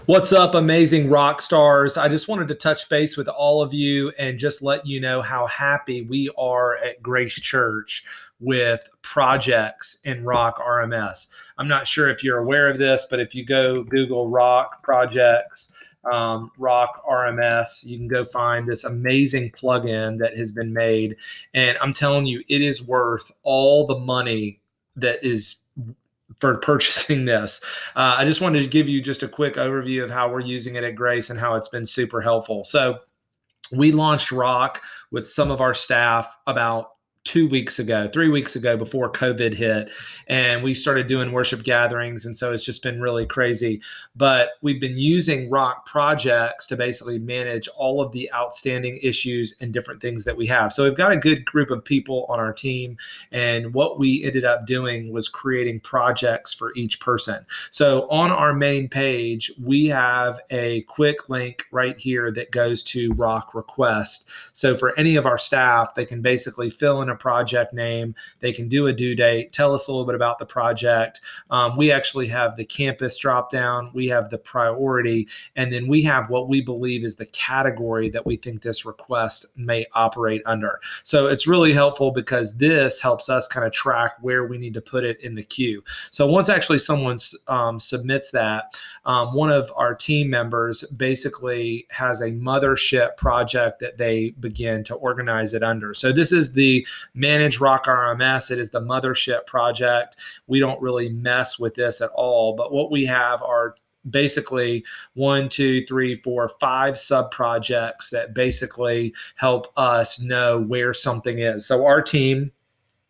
What's up, amazing rock stars? I just wanted to touch base with all of you and just let you know how happy we are at Grace Church with projects in Rock RMS. I'm not sure if you're aware of this, but if you go Google Rock Projects, Rock RMS, you can go find this amazing plugin that has been made. And I'm telling you, it is worth all the money that is for purchasing this. I just wanted to give you just a quick overview of how we're using it at Grace and how it's been super helpful. So we launched Rock with some of our staff about 2 weeks ago, 3 weeks ago, before COVID hit, and we started doing worship gatherings. And so it's just been really crazy. But we've been using Rock projects to basically manage all of the outstanding issues and different things that we have. So we've got a good group of people on our team. And what we ended up doing was creating projects for each person. So on our main page, we have a quick link right here that goes to Rock Request. So for any of our staff, they can basically fill in a project name, they can do a due date, tell us a little bit about the project. We actually have the campus drop down, we have the priority, and then we have what we believe is the category that we think this request may operate under. So it's really helpful because this helps us kind of track where we need to put it in the queue. So once actually someone submits that, one of our team members basically has a mothership project that they begin to organize it under. So this is the Manage Rock RMS. It is the mothership project. We don't really mess with this at all, but what we have are basically 1, 2, 3, 4, 5 sub projects that basically help us know where something is. So our team,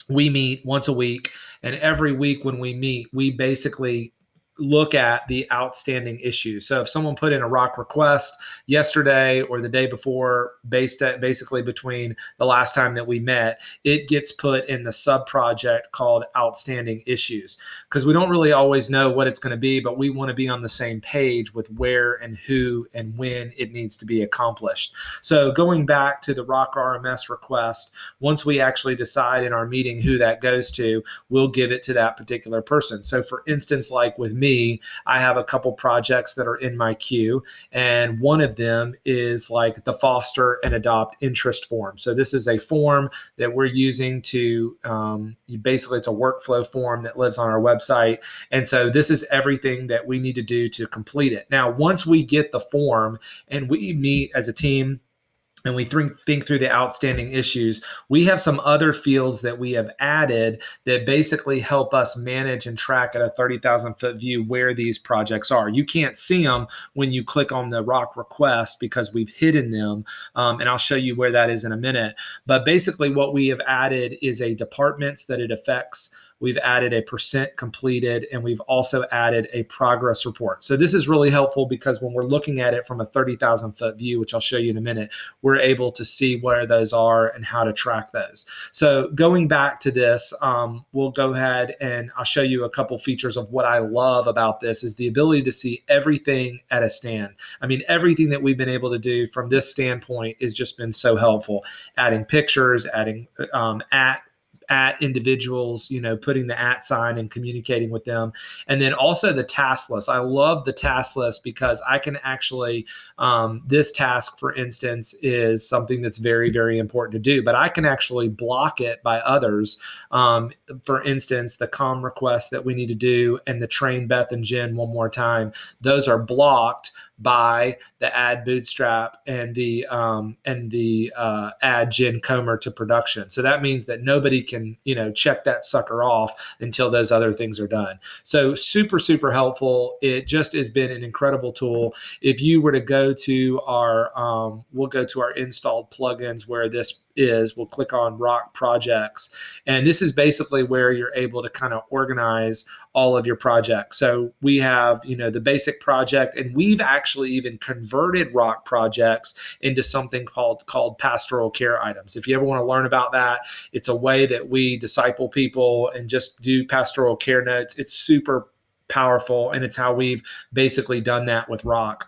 we meet once a week, and every week when we meet, we basically look at the outstanding issues. So if someone put in a rock request yesterday or the day before, basically between the last time that we met, it gets put in the sub project called outstanding issues, because we don't really always know what it's going to be, but we want to be on the same page with where and who and when it needs to be accomplished. So going back to the Rock RMS request, once we actually decide in our meeting who that goes to, we'll give it to that particular person. So for instance, like with me, I have a couple projects that are in my queue, and one of them is like the foster and adopt interest form. So this is a form that we're using to basically, it's a workflow form that lives on our website. And so this is everything that we need to do to complete it. Now, once we get the form and we meet as a team, and we think through the outstanding issues, we have some other fields that we have added that basically help us manage and track at a 30,000 foot view where these projects are. You can't see them when you click on the Rock request because we've hidden them, and I'll show you where that is in a minute. But basically what we have added is a departments that it affects. We've added a percent completed, and we've also added a progress report. So this is really helpful because when we're looking at it from a 30,000 foot view, which I'll show you in a minute, we're able to see where those are and how to track those. So going back to this, we'll go ahead and I'll show you a couple features of what I love about this is the ability to see everything at a stand. I mean, everything that we've been able to do from this standpoint has just been so helpful. Adding pictures, adding at individuals, putting the at sign and communicating with them. And then also the task list. I love the task list because I can actually, this task, for instance, is something that's very, very important to do, but I can actually block it by others. For instance, the comm request that we need to do and the train Beth and Jen one more time, those are blocked by the add Bootstrap and the add Jen Comer to production. So that means that nobody can, check that sucker off until those other things are done. So super, super helpful. It just has been an incredible tool. If you were to go to our, we'll go to our installed plugins where this is, we'll click on Rock Projects. And this is basically where you're able to kind of organize all of your projects. So we have, the basic project, and we've actually even converted Rock projects into something called pastoral care items. If you ever want to learn about that, it's a way that we disciple people and just do pastoral care notes. It's super powerful, and it's how we've basically done that with Rock.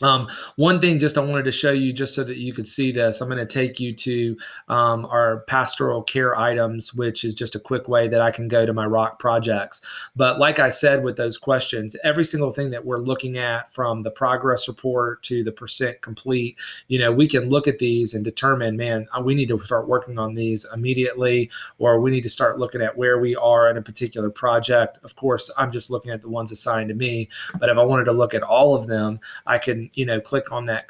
One thing just I wanted to show you just so that you could see this, I'm going to take you to our pastoral care items, which is just a quick way that I can go to my rock projects. But like I said, with those questions, every single thing that we're looking at, from the progress report to the percent complete, we can look at these and determine, man, we need to start working on these immediately, or we need to start looking at where we are in a particular project. Of course, I'm just looking at the ones assigned to me, but if I wanted to look at all of them, I can, click on that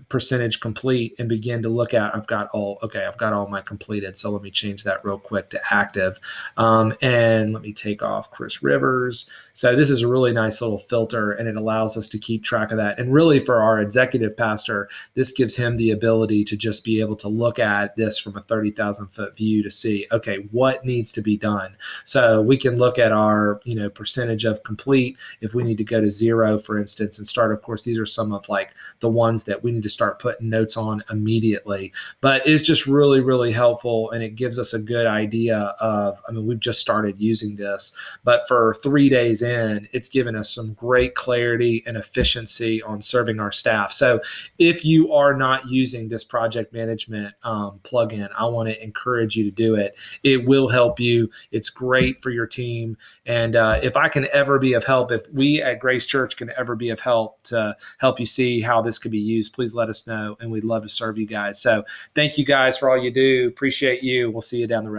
percentage complete and begin to look at, I've got all my completed. So let me change that real quick to active. And let me take off Chris Rivers. So this is a really nice little filter, and it allows us to keep track of that. And really, for our executive pastor, this gives him the ability to just be able to look at this from a 30,000 foot view to see, okay, what needs to be done. So we can look at our, percentage of complete if we need to go to 0, for instance, and start. Of course, these are some of like the ones that we need to start putting notes on immediately. But it's just really, really helpful, and it gives us a good idea of, we've just started using this, but for 3 days in, it's given us some great clarity and efficiency on serving our staff. So if you are not using this project management plugin, I want to encourage you to do it. It will help you. It's great for your team. And if I can ever be of help, if we at Grace Church can ever be of help to help you see how this could be used, please let us know, and we'd love to serve you guys. So thank you guys for all you do. Appreciate you. We'll see you down the road.